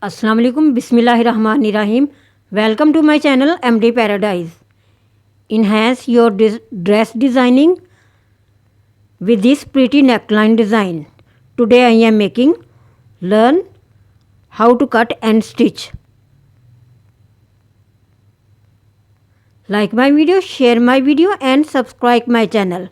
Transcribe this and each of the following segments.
Assalamu alaikum, Bismillahirrahmanirrahim. Welcome to my channel MD Paradise. Enhance your dress designing with this pretty neckline design. Today I am making learn how to cut and stitch. Like my video, share my video and subscribe my channel.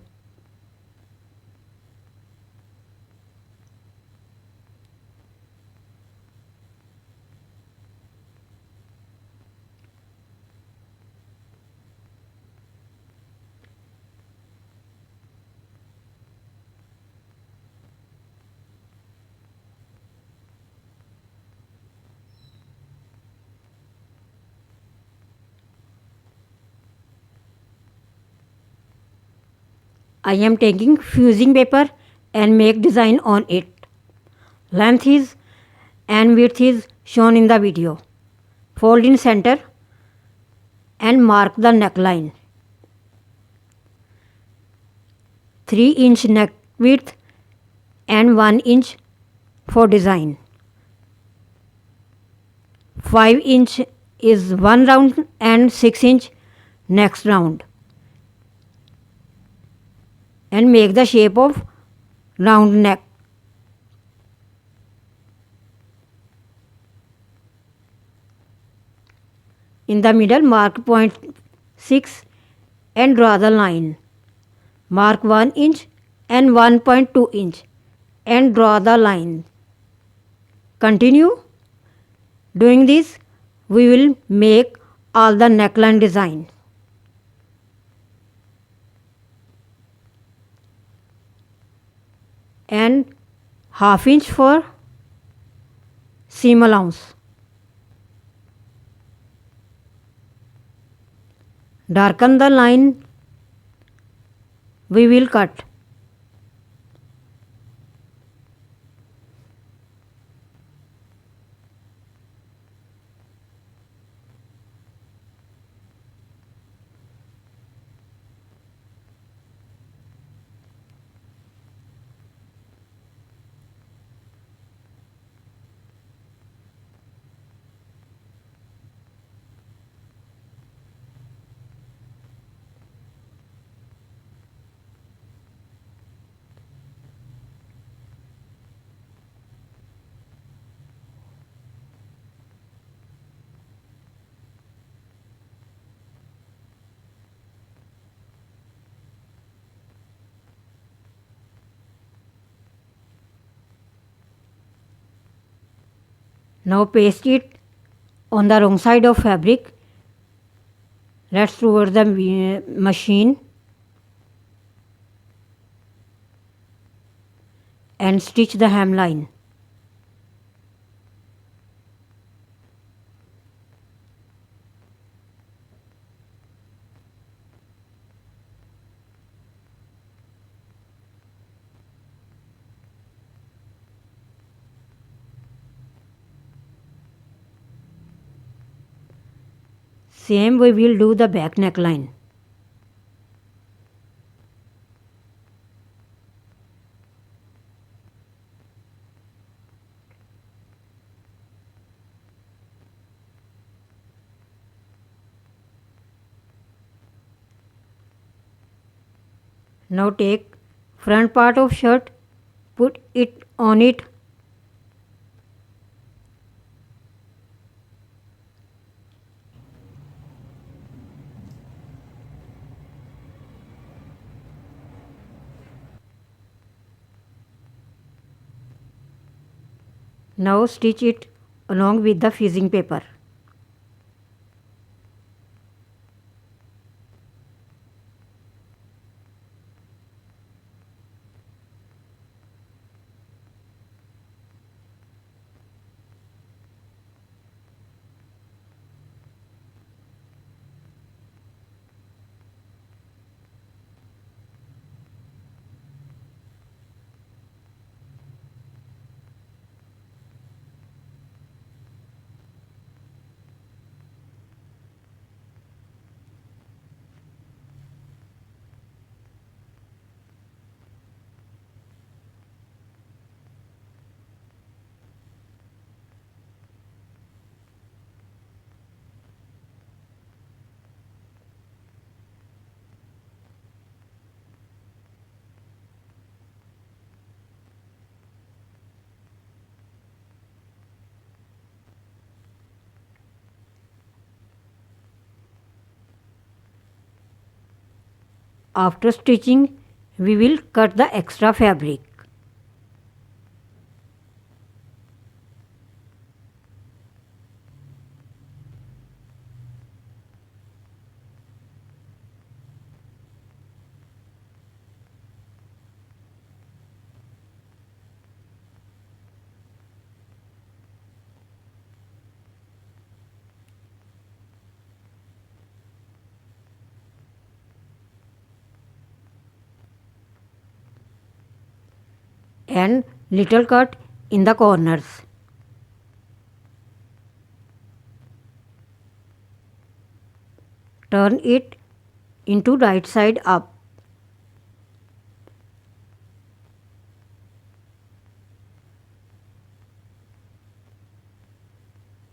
I am taking fusing paper and make design on it. Length is and width is shown in the video. Fold in center and mark the neckline. 3-inch neck width and 1 inch for design. 5-inch is one round and 6-inch next round. And make the shape of round neck. In the middle, mark point 6 and draw the line. Mark 1 inch and 1.2 inch and draw the line. Continue doing this. We will make all the neckline design. And half inch for seam allowance. Darken the line we will cut. Now paste it on the wrong side of fabric. Let's towards the machine and stitch the hemline. Same we will do the back neckline. Now take front part of shirt, put it on it. Now stitch it along with the fusing paper. After stitching, we will cut the extra fabric. And little cut in the corners. Turn it into right side up.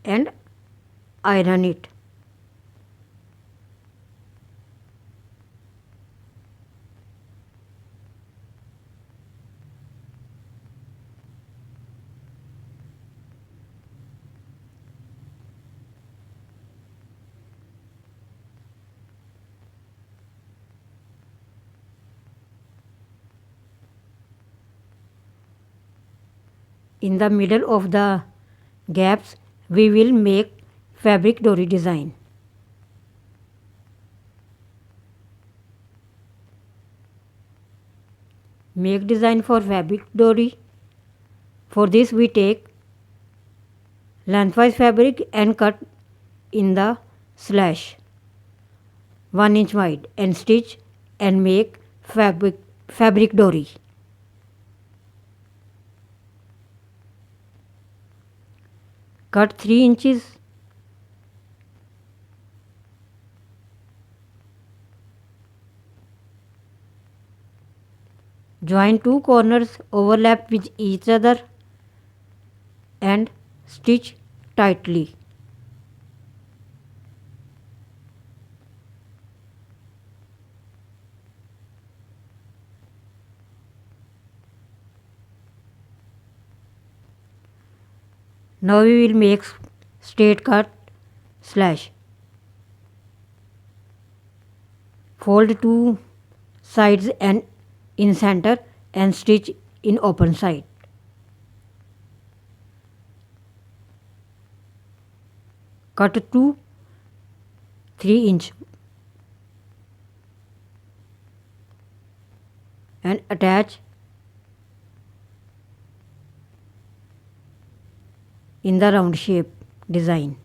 And iron it. In the middle of the gaps, we will make fabric dori design. Make design for fabric dori. For this we take lengthwise fabric and cut in the slash 1 inch wide and stitch and make fabric dori. Cut 3 inches. Join two corners overlap with each other and stitch tightly. Now we will make straight cut slash. Fold two sides and in center and stitch in open side. Cut to 3 inch and attach in the round shape design.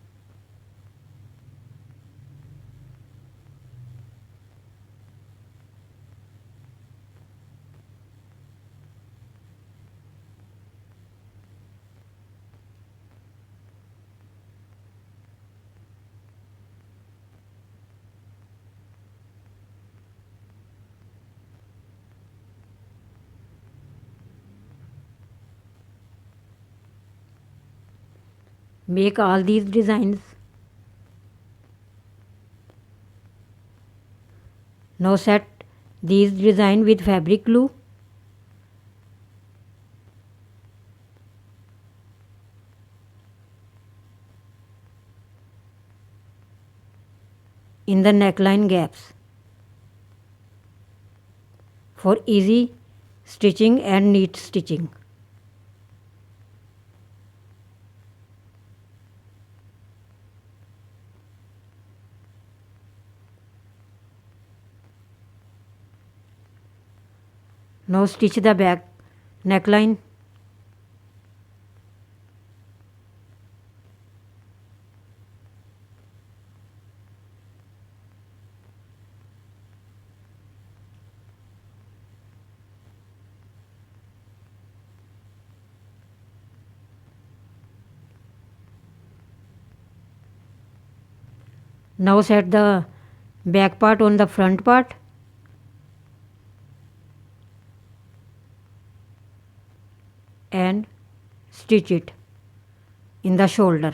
Make all these designs. Now set these design with fabric glue. In the neckline gaps for easy stitching and neat stitching. Now stitch the back neckline. Now set the back part on the front part. And stitch it in the shoulder.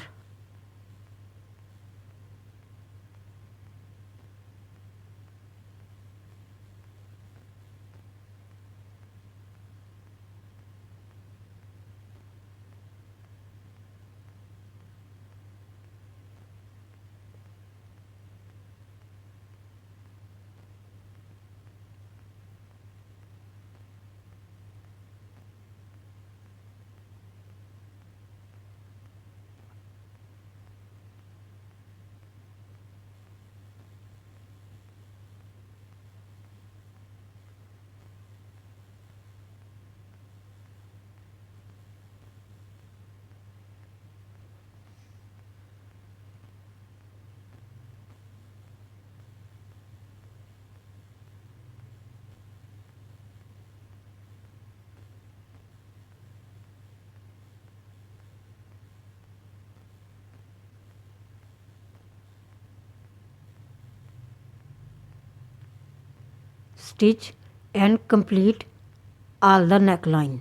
stitch and complete all the neckline.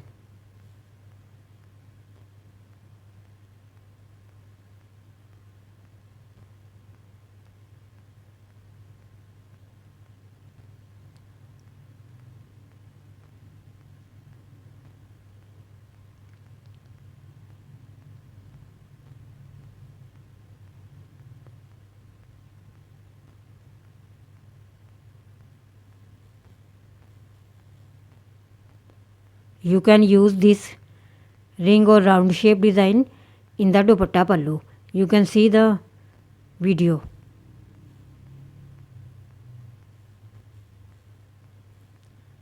You can use this ring or round shape design in the dupatta pallu. You can see the video.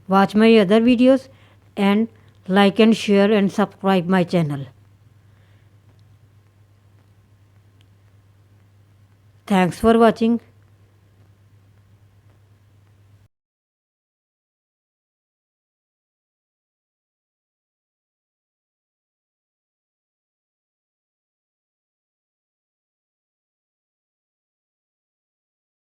Watch my other videos and like and share and subscribe my channel. Thanks for watching.